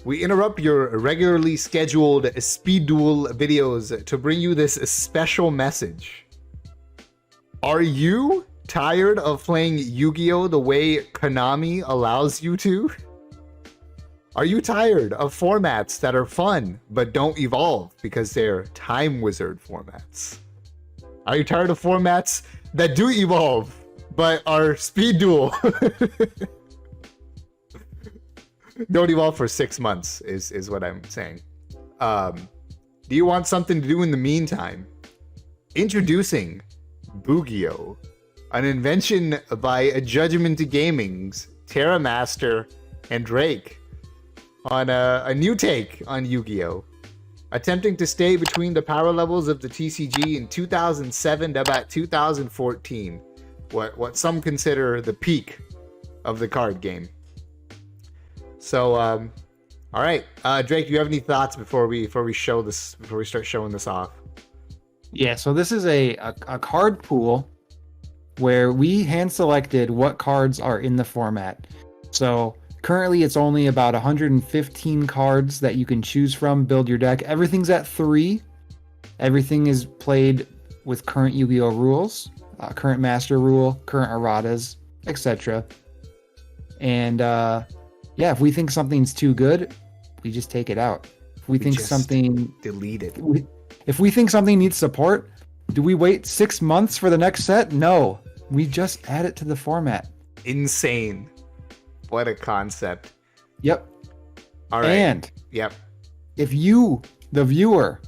We interrupt your regularly scheduled speed duel videos to bring you this special message. Are you tired of playing Yu-Gi-Oh the way Konami allows you to? Are you tired of formats that are fun but don't evolve because they're Time Wizard formats? Are you tired of formats that do evolve but are speed duel? Don't evolve for 6 months is what I'm saying. Do you want something to do in the meantime? Introducing Yugioh, an invention by Judgment Gaming's Terramaster and Drake, on a new take on Yu-Gi-Oh! Attempting to stay between the power levels of the TCG in 2007 to about 2014, what some consider the peak of the card game. So, all right, Drake, do you have any thoughts before we start showing this off? Yeah, so this is a card pool where we hand selected what cards are in the format. So currently it's only about 115 cards that you can choose from, build your deck. Everything's at 3. Everything is played with current Yu-Gi-Oh rules, current master rule, current erratas, etc. And yeah, if we think something's too good, we just take it out. If we think something delete it. If we think something needs support, do we wait 6 months for the next set? No, we just add it to the format. Insane. What a concept. Yep. All right. And yep. If you, the viewer,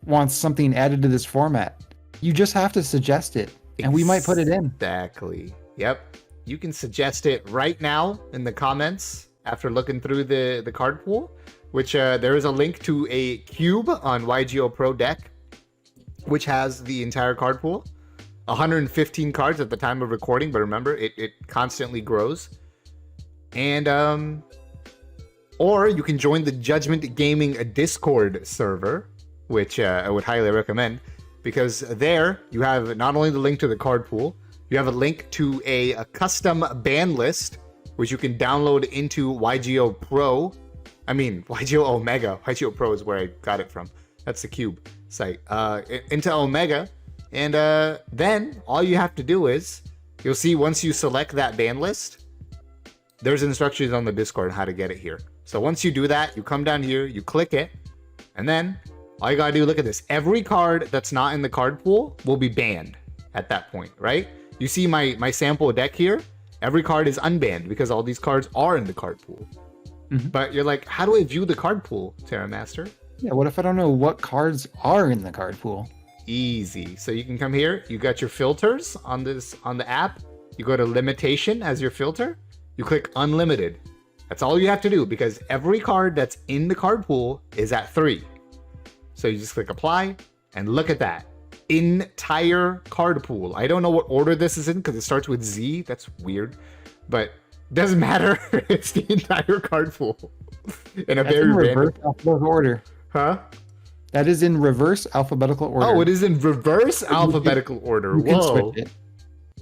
wants something added to this format, you just have to suggest it, and we might put it in. Exactly. Yep. You can suggest it right now in the comments after looking through the card pool, which there is a link to a cube on Yugioh Pro deck, which has the entire card pool. 115 cards at the time of recording, but remember, it constantly grows. And or you can join the Judgment Gaming Discord server, which I would highly recommend, because there you have not only the link to the card pool, you have a link to a custom ban list, which you can download into Yugioh Pro. I mean, Yugioh Omega. Yugioh Pro is where I got it from. That's the Cube site. Into Omega. And then all you have to do is, you'll see once you select that ban list, there's instructions on the Discord on how to get it here. So once you do that, you come down here, you click it, and then all you gotta do, look at this. Every card that's not in the card pool will be banned at that point, right? You see my sample deck here? Every card is unbanned because all these cards are in the card pool. Mm-hmm. But you're like, how do I view the card pool, Terramaster? Yeah, what if I don't know what cards are in the card pool? Easy. So you can come here, you got your filters on the app. You go to limitation as your filter. You click unlimited. That's all you have to do because every card that's in the card pool is at 3. So you just click apply and look at that. Entire card pool. I don't know what order this is in because it starts with Z. That's weird, but doesn't matter. It's the entire card pool in a very reverse alphabetical order. Huh? That is in reverse alphabetical order. Oh, it is in reverse alphabetical order. Whoa.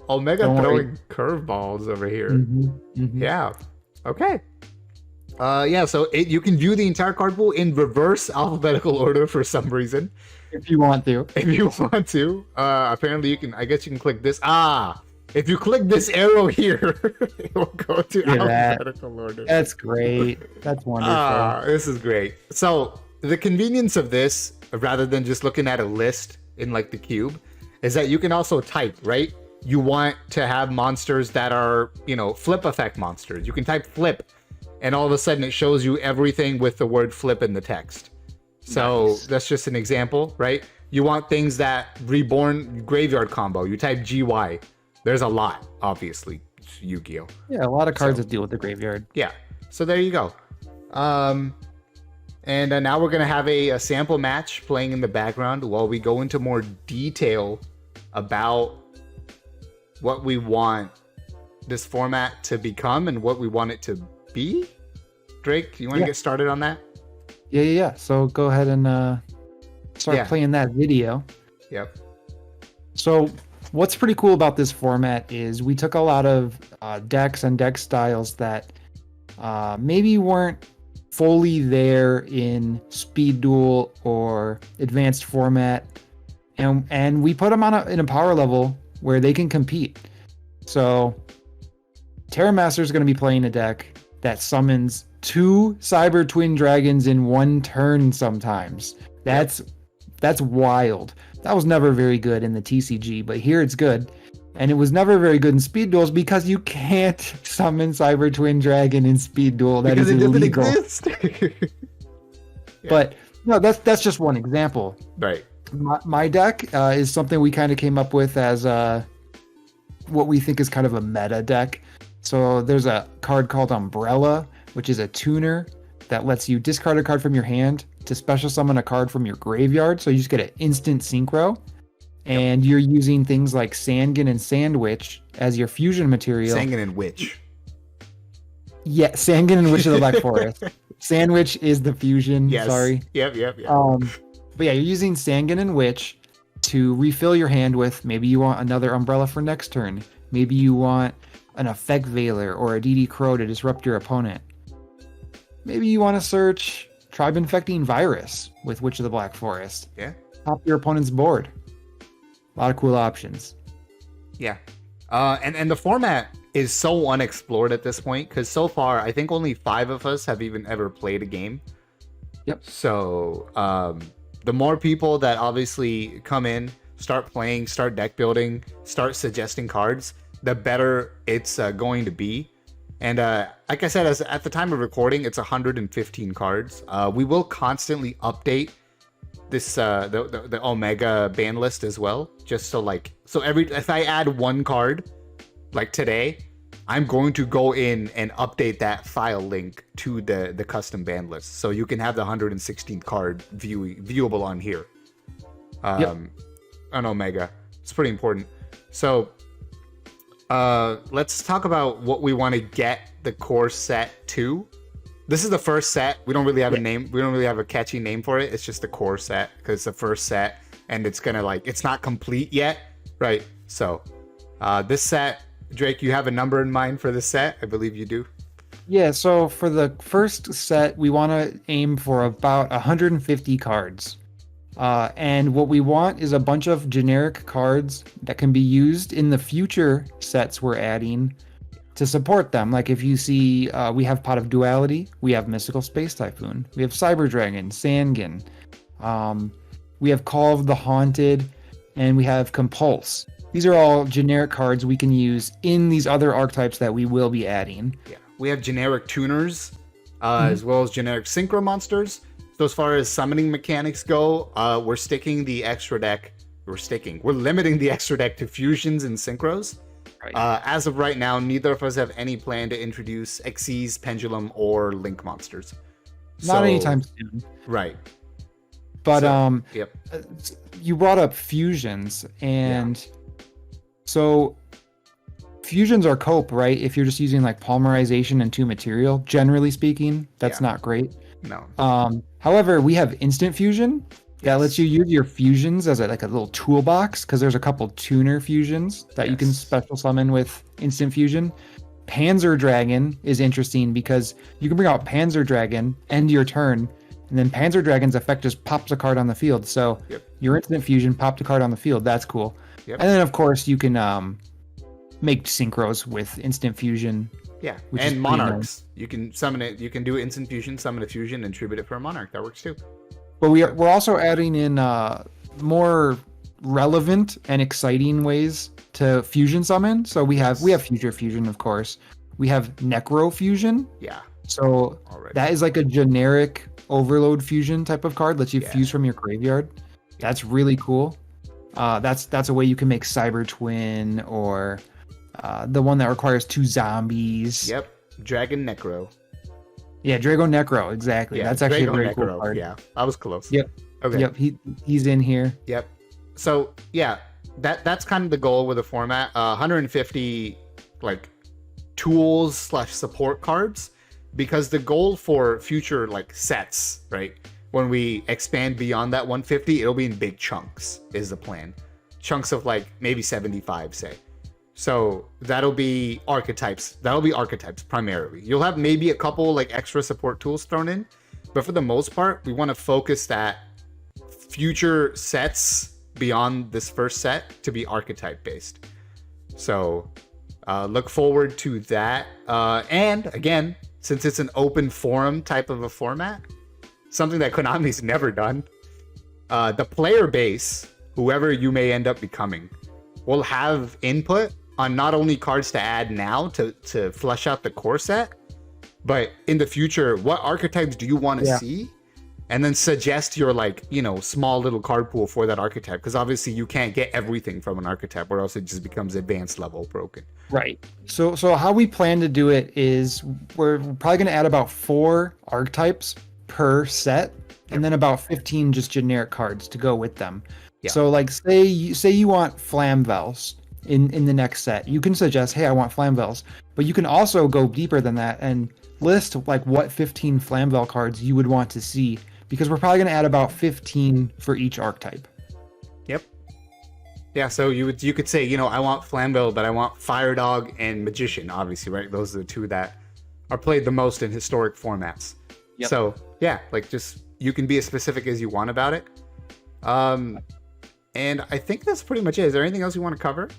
Omega throwing curveballs over here. Mm-hmm. Mm-hmm. Yeah. Okay. Yeah, so you can view the entire card pool in reverse alphabetical order for some reason. If you want to. If you want to. Apparently you can, I guess you can click this. If you click this arrow here, it will go to alphabetical order. That's great. That's wonderful. This is great. So the convenience of this, rather than just looking at a list in like the cube, is that you can also type, right? You want to have monsters that are, flip effect monsters. You can type flip, and all of a sudden it shows you everything with the word flip in the text. So nice. That's just an example, right? You want things that reborn graveyard combo. You type GY. There's a lot, obviously. It's Yu-Gi-Oh. Yeah, a lot of cards that deal with the graveyard. Yeah. So there you go. And now we're going to have a sample match playing in the background while we go into more detail about what we want this format to become and what we want it to be. Drake, you want to get started on that? Yeah. So go ahead and start playing that video. Yep. So what's pretty cool about this format is we took a lot of decks and deck styles that maybe weren't fully there in Speed Duel or Advanced format, and we put them on in a power level where they can compete. So Terramaster is going to be playing a deck that summons 2 Cyber Twin Dragons in 1 turn sometimes. That's wild. That was never very good in the TCG, but here it's good. And it was never very good in Speed Duels because you can't summon Cyber Twin Dragon in Speed Duel. That is illegal. Exist. But no, that's just one example. Right. My deck is something we kind of came up with as what we think is kind of a meta deck. So there's a card called Umbrella, which is a tuner that lets you discard a card from your hand to special summon a card from your graveyard. So you just get an instant synchro. And you're using things like Sandgen and Sandwich as your fusion material. Sandgen and Witch. Yeah, Sandgen and Witch of the Black Forest. Sandwich is the fusion. Yes. Sorry. Yep. But yeah, you're using Sandgen and Witch to refill your hand with. Maybe you want another Umbrella for next turn. Maybe you want an Effect Veiler or a DD Crow to disrupt your opponent. Maybe you want to search Tribe Infecting Virus with Witch of the Black Forest. Yeah. Top your opponent's board. A lot of cool options. Yeah. And the format is so unexplored at this point because so far I think only 5 of us have even ever played a game. Yep. So the more people that obviously come in, start playing, start deck building, start suggesting cards, the better it's going to be. And like I said, at the time of recording, it's 115 cards. We will constantly update this the Omega ban list as well, just so if I add 1 card like today, I'm going to go in and update that file link to the custom ban list, so you can have the 116 card viewable on here. On Omega. It's pretty important. So let's talk about what we want to get the core set to. This is the first set. We don't really have a name. We don't really have a catchy name for it. It's just the core set because it's the first set, and it's gonna it's not complete yet, right? So, this set, Drake, you have a number in mind for this set? I believe you do. Yeah. So for the first set, we want to aim for about 150 cards, and what we want is a bunch of generic cards that can be used in the future sets we're adding to support them. Like if you see, we have Pot of Duality, we have Mystical Space Typhoon, we have Cyber Dragon, Sandgen, we have Call of the Haunted, and we have Compulse. These are all generic cards we can use in these other archetypes that we will be adding. Yeah, we have generic tuners, as well as generic synchro monsters. So as far as summoning mechanics go, we're limiting the extra deck to fusions and synchros. Right. As of right now, neither of us have any plan to introduce Xyz, Pendulum, or Link monsters. Not anytime soon. Right. But you brought up fusions, and so fusions are cope, right? If you're just using like polymerization and 2 material, generally speaking, that's not great. No. However, we have instant fusion. That lets you use your fusions as a little toolbox, because there's a couple tuner fusions that you can special summon with instant fusion. Panzer Dragon is interesting because you can bring out Panzer Dragon, end your turn, and then Panzer Dragon's effect just pops a card on the field. So your instant fusion popped a card on the field. That's cool. Yep. And then of course you can make synchros with instant fusion. Yeah, and monarchs. Nice. You can summon it. You can do instant fusion, summon a fusion, and tribute it for a monarch. That works too. But we're also adding in more relevant and exciting ways to fusion summon. So we have Future Fusion, of course. We have Necro Fusion. Yeah. So that is like a generic overload fusion type of card. Lets you fuse from your graveyard. That's really cool. That's a way you can make Cyber Twin, or the one that requires 2 zombies. Yep. Dragon Necro. Yeah, Drago Necro, exactly. Yeah, that's actually Drago a very Necro, cool card. Yeah, I was close. Yep. Okay. Yep. He's in here. Yep. So yeah, that's kind of the goal with the format. 150 tools / support cards, because the goal for future sets, right? When we expand beyond that 150, it'll be in big chunks. Is the plan? Chunks of maybe 75, say. So that'll be archetypes. That'll be archetypes primarily. You'll have maybe a couple like extra support tools thrown in, but for the most part, we want to focus that future sets beyond this first set to be archetype based. So look forward to that. And again, since it's an open forum type of a format, something that Konami's never done, the player base, whoever you may end up becoming, will have input on not only cards to add now to flesh out the core set, but in the future, what archetypes do you want to see? And then suggest your like, small little card pool for that archetype. Because obviously you can't get everything from an archetype or else it just becomes advanced level broken. Right. So how we plan to do it is we're probably going to add about 4 archetypes per set, and then about 15 just generic cards to go with them. Yeah. So like say you want Flamvels in the next set. You can suggest, hey, I want Flamvels. But you can also go deeper than that and list like what 15 Flamvel cards you would want to see, because we're probably going to add about 15 for each archetype. Yep. Yeah, so you could say, I want Flamvel, but I want Fire Dog and Magician, obviously, right? Those are the 2 that are played the most in historic formats. Yep. So yeah, like just you can be as specific as you want about it. And I think that's pretty much it. Is there anything else you want to cover?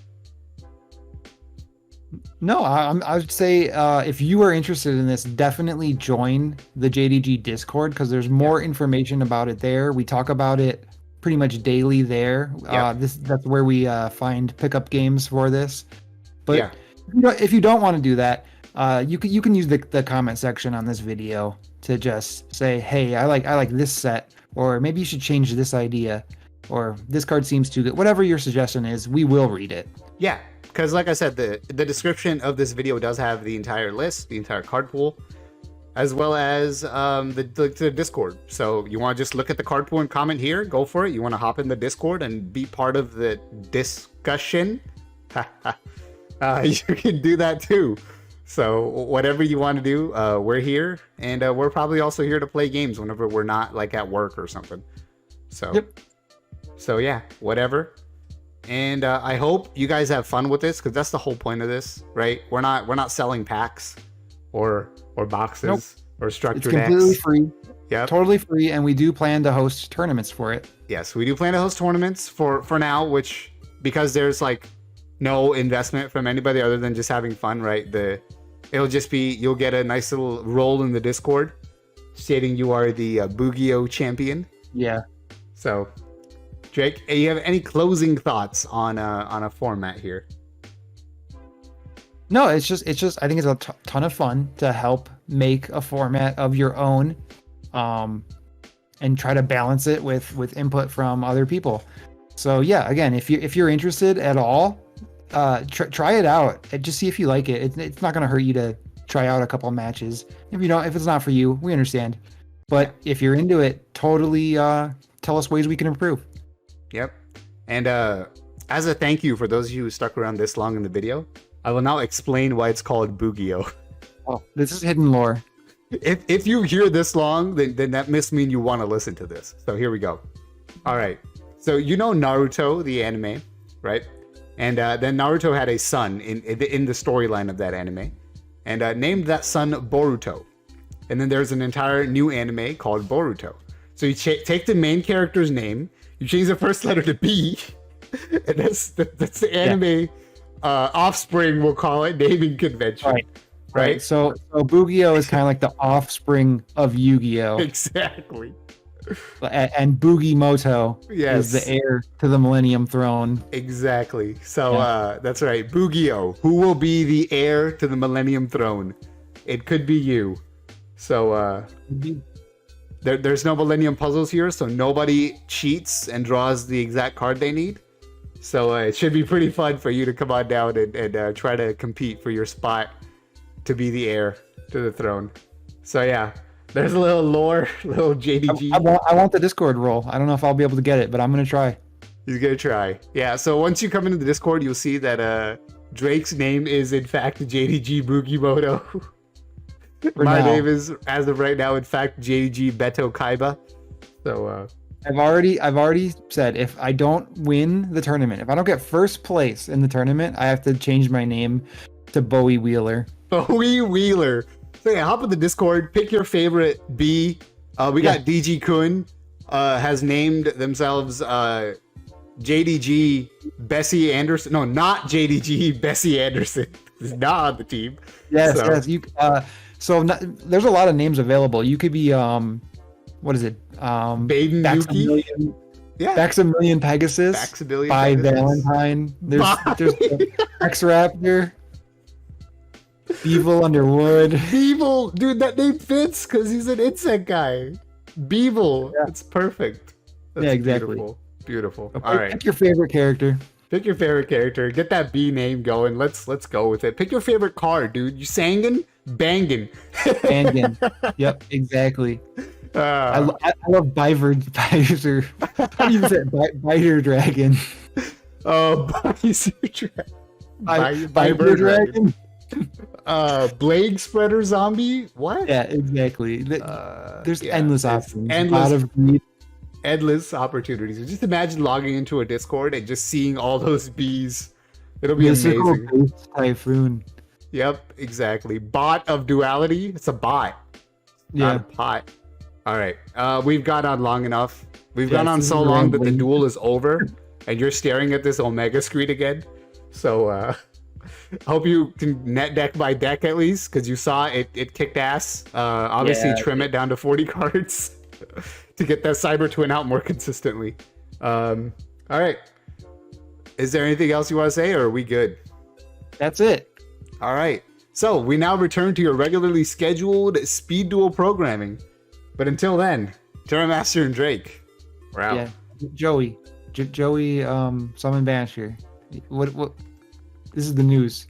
No, I would say if you are interested in this, definitely join the JDG Discord, because there's more information about it there. We talk about it pretty much daily there. That's where we find pickup games for this. But if you don't want to do that, you can use the comment section on this video to just say, hey, I like this set, or maybe you should change this idea, or this card seems too good. Whatever your suggestion is, we will read it. Yeah. Because like I said, the description of this video does have the entire list, the entire card pool, as well as the Discord. So you want to just look at the card pool and comment here, go for it. You want to hop in the Discord and be part of the discussion, you can do that too. So whatever you want to do, we're here, and we're probably also here to play games whenever we're not like at work or something. So, so yeah, whatever. And I hope you guys have fun with this, because that's the whole point of this, right? We're not selling packs or boxes or structured decks. It's completely free. Yeah, totally free, and we do plan to host tournaments for it. Yes, we do plan to host tournaments for now, which, because there's like no investment from anybody other than just having fun, right? It'll just be, you'll get a nice little role in the Discord stating you are the Yugioh champion. Yeah. So, Drake, you have any closing thoughts on a format here? No, it's just I think it's a ton of fun to help make a format of your own, and try to balance it with input from other people. So yeah, again, if you're interested at all, try it out and just see if you like it. It's not going to hurt you to try out a couple of matches. If it's not for you, we understand. But if you're into it, totally tell us ways we can improve. Yep. And as a thank you for those of you who stuck around this long in the video, I will now explain why it's called Yugioh. Oh, this is hidden lore. If you hear this long, then that must mean you want to listen to this. So here we go. All right. So Naruto, the anime, right? And then Naruto had a son in the storyline of that anime, and named that son Boruto. And then there's an entire new anime called Boruto. So you take the main character's name, you change the first letter to B, and that's the anime offspring, we'll call it, naming convention. Right. So Yugioh is kind of like the offspring of Yu-Gi-Oh. Exactly. And Bugimoto is the heir to the Millennium Throne. Exactly. So that's right. Yugioh, who will be the heir to the Millennium Throne? It could be you. So there's no Millennium puzzles here, so nobody cheats and draws the exact card they need. So it should be pretty fun for you to come on down and try to compete for your spot to be the heir to the throne. So yeah, there's a little lore, little JDG. I want the Discord role. I don't know if I'll be able to get it, but I'm gonna try. He's gonna try. Yeah. So once you come into the Discord, you'll see that Drake's name is in fact JDG Bugimoto. My name is, as of right now, in fact JDG Beto Kaiba. So I've already said if I don't win the tournament, if I don't get first place in the tournament, I have to change my name to Bowie Wheeler. Bowie Wheeler. So yeah, hop in the Discord, pick your favorite bee. We got DG Kun has named themselves JDG Bessie Anderson. No, not JDG Bessie Anderson. Is not on the team. Yes, So- yes. You there's a lot of names available. You could be what is it? Baden Yuki. Maximilian, Yeah. Maximilian Pegasus Maximilian by Pegasus. Valentine. There's Bye. X Raptor. Evil Underwood. Beeble, dude, that name fits because he's an insect guy. Beeble, Yeah. it's perfect. That's Yeah, exactly. Beautiful. Beautiful. Okay, All right, pick your favorite character. pick your favorite character. Get that bee name going. Let's go with it. Pick your favorite card, dude. You sangin, bangin. Bangan. Yep, exactly. I Uh, love Biter. How do you say it? Biter Dragon. Viber Dragon. Blade Spreader Zombie. What? Yeah, exactly. There's yeah, endless it's options. endless- Out of greed. Endless opportunities. Just imagine logging into a Discord and just seeing all those bees. It'll be Mystical amazing. Ghost Typhoon. Yep, exactly. Bot of duality. It's a bot, not a Yeah. pot. All right. We've gone on long enough. We've Yes, gone on this so is long that the rambling. duel is over, and you're staring at this Omega screen again. So hope you can net deck by deck at least, because you saw it kicked ass. Obviously, Yeah. trim it down to 40 cards to get that Cyber Twin out more consistently. All right. Is there anything else you want to say, or are we good? That's it. All right. So we now return to your regularly scheduled speed duel programming. But until then, Terramaster and Drake. We're out. Yeah. Joey. Joey Summon Banisher. What this is the news.